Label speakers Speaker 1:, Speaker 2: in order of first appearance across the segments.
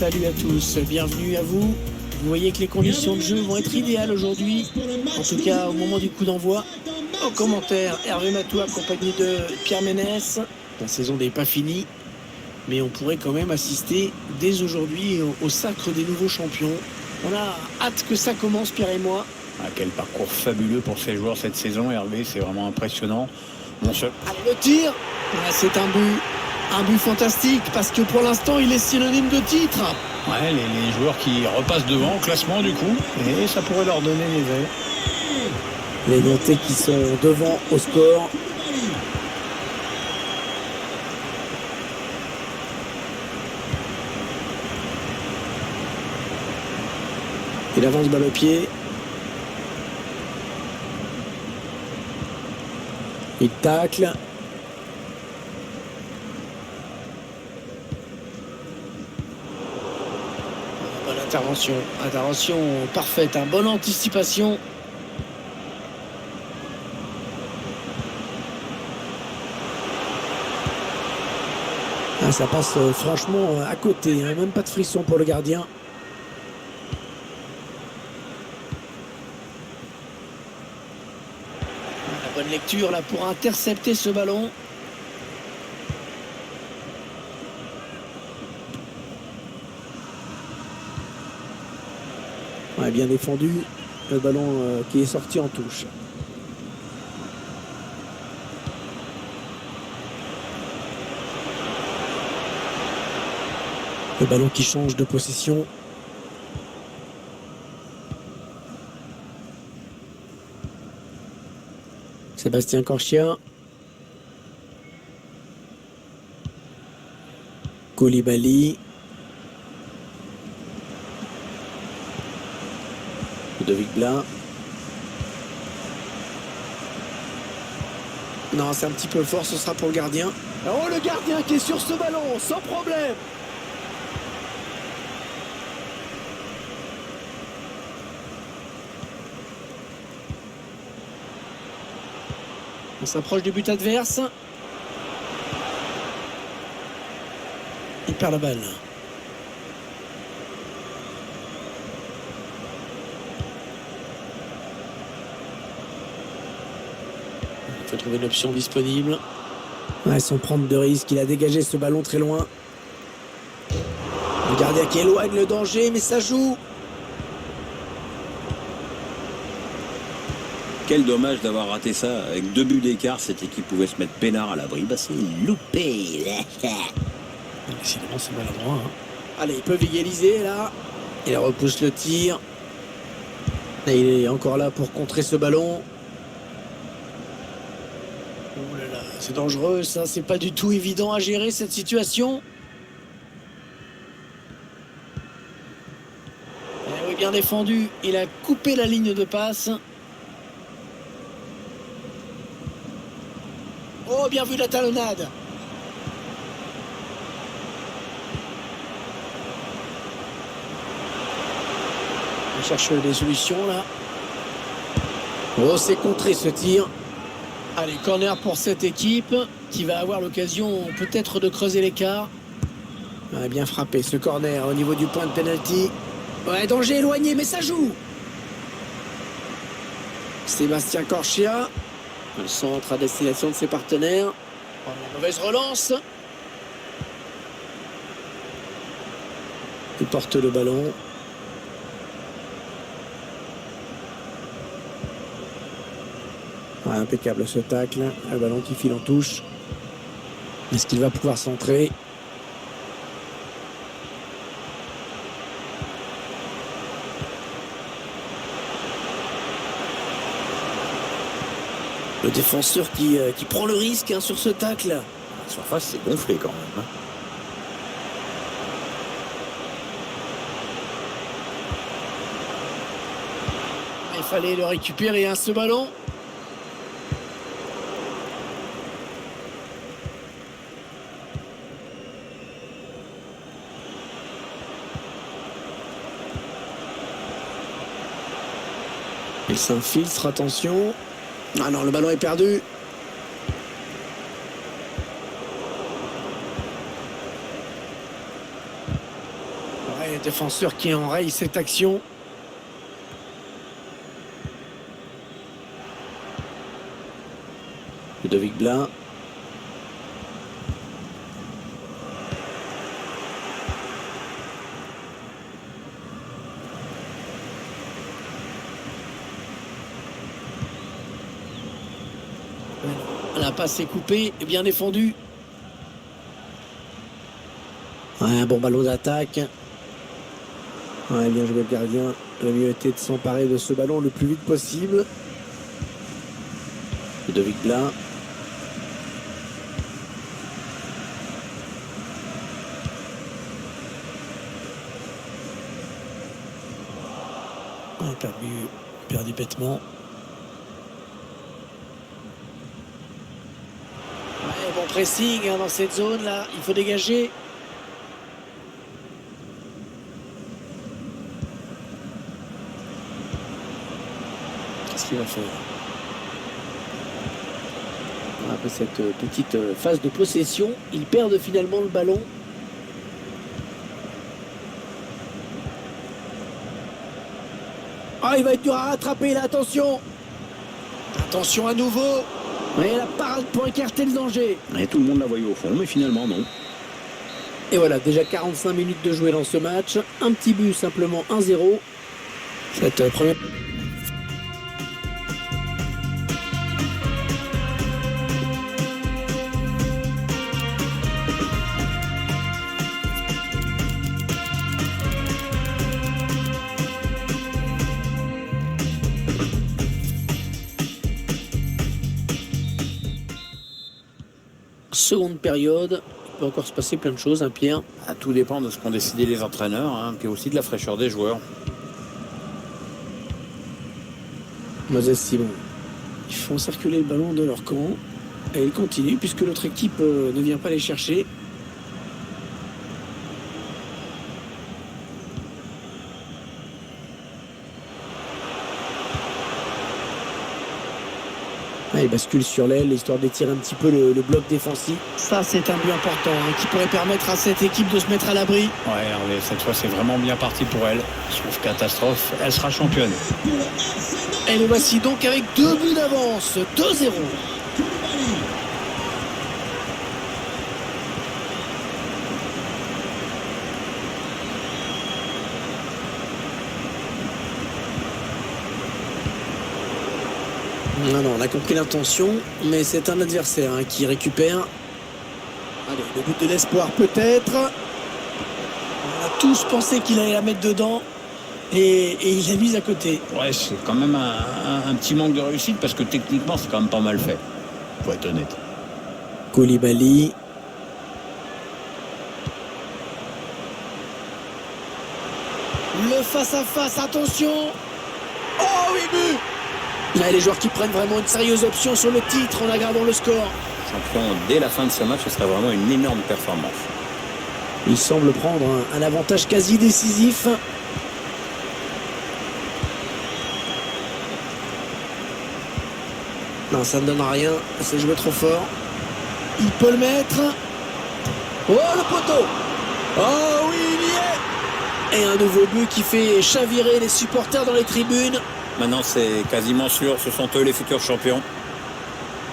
Speaker 1: Salut à tous, bienvenue à vous. Vous voyez que les conditions de jeu vont être idéales aujourd'hui, en tout cas au moment du coup d'envoi. En commentaire, Hervé Matou accompagné de Pierre Ménès. La saison n'est pas finie, mais on pourrait quand même assister dès aujourd'hui au sacre des nouveaux champions. On a hâte que ça commence, Pierre et moi.
Speaker 2: Ah, quel parcours fabuleux pour ces joueurs cette saison, Hervé, c'est vraiment impressionnant.
Speaker 1: Allez, le tir, c'est un but fantastique parce que pour l'instant il est synonyme de titre.
Speaker 2: Ouais, les joueurs qui repassent devant au classement du coup, et ça pourrait leur donner les ailes.
Speaker 1: Les Nantais qui sont devant au score. Il avance balle au pied. Il tacle. Bonne intervention parfaite, bonne anticipation. Ça passe franchement à côté, même pas de frisson pour le gardien. La bonne lecture là pour intercepter ce ballon. Ouais, bien défendu, le ballon qui est sorti en touche. Le ballon qui change de possession. Sébastien Corchia. Koulibaly. Ludovic Blas. Non, c'est un petit peu fort, ce sera pour le gardien. Oh, le gardien qui est sur ce ballon, sans problème. On s'approche du but adverse. Il perd la balle. Il faut trouver une option disponible. Ouais, sans prendre de risque, il a dégagé ce ballon très loin. Le gardien qui éloigne le danger, mais ça joue.
Speaker 3: Quel dommage d'avoir raté ça. Avec 2 buts d'écart, cette équipe pouvait se mettre peinard à l'abri. Bah, c'est loupé.
Speaker 1: Décidément, c'est maladroit. Allez, ils peuvent égaliser là. Il repousse le tir. Et il est encore là pour contrer ce ballon. Oh là là, c'est dangereux ça. C'est pas du tout évident à gérer cette situation. Eh oui, bien défendu. Il a coupé la ligne de passe. Oh, bien vu la talonnade. On cherche des solutions là. Oh, c'est contré ce tir. Allez, corner pour cette équipe qui va avoir l'occasion peut-être de creuser l'écart. Ouais, bien frappé ce corner au niveau du point de pénalty. Ouais, danger éloigné, mais ça joue. Sébastien Corchia. Le centre à destination de ses partenaires. Oh, la mauvaise relance. Il porte le ballon. Ah, impeccable ce tacle. Le ballon qui file en touche. Est-ce qu'il va pouvoir centrer? Le défenseur qui prend le risque sur ce tacle.
Speaker 3: La surface, c'est gonflé quand même.
Speaker 1: Il fallait le récupérer, ce ballon. Il s'infiltre, attention. Ah non, le ballon est perdu. Et défenseur qui enraye cette action.
Speaker 3: Ludovic Blas.
Speaker 1: La passe est coupée et bien défendue. Ouais, un bon ballon d'attaque. Ouais, bien joué le gardien. Le mieux était de s'emparer de ce ballon le plus vite possible.
Speaker 3: Ludovic Blas.
Speaker 1: Perdu bêtement. Ouais, bon pressing hein, dans cette zone là, il faut dégager. Qu'est-ce qu'il va faire après cette petite phase de possession? Ils perdent finalement le ballon. Ah, il va être dur à rattraper, là, attention. Attention à nouveau. Et la parade pour écarter le danger.
Speaker 3: Et tout le monde la voyait au fond, mais finalement non.
Speaker 1: Et voilà, déjà 45 minutes de jouer dans ce match. Un petit but, simplement 1-0. Cette première... Seconde période, il peut encore se passer plein de choses, hein, Pierre.
Speaker 2: Tout dépend de ce qu'ont décidé les entraîneurs, hein, puis aussi de la fraîcheur des joueurs.
Speaker 1: Moses Simon. Ils font circuler le ballon de leur camp et ils continuent puisque l'autre équipe ne vient pas les chercher. Il bascule sur l'aile, histoire d'étirer un petit peu le bloc défensif. Ça, c'est un but important hein, qui pourrait permettre à cette équipe de se mettre à l'abri.
Speaker 2: Ouais, Hervé, cette fois, c'est vraiment bien parti pour elle. Sauf catastrophe, elle sera championne.
Speaker 1: Et le voici donc avec 2 buts d'avance, 2-0. Non, on a compris l'intention, mais c'est un adversaire hein, qui récupère. Allez, le but de l'espoir peut-être. On a tous pensé qu'il allait la mettre dedans et il l'a mise à côté.
Speaker 2: Ouais, c'est quand même un petit manque de réussite parce que techniquement, c'est quand même pas mal fait, pour être honnête.
Speaker 1: Koulibaly. Le face-à-face, attention. Oh oui, but. Là, les joueurs qui prennent vraiment une sérieuse option sur le titre en aggravant le score.
Speaker 3: Champion dès la fin de ce match, ce serait vraiment une énorme performance.
Speaker 1: Il semble prendre un avantage quasi décisif. Non, ça ne donne rien. C'est joué trop fort. Il peut le mettre. Oh, le poteau. Oh oui, il y est. Et un nouveau but qui fait chavirer les supporters dans les tribunes.
Speaker 3: Maintenant, c'est quasiment sûr, ce sont eux les futurs champions.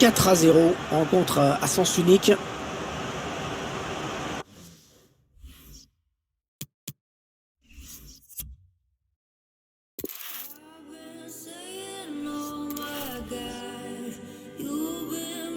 Speaker 1: 4-0, rencontre à sens unique.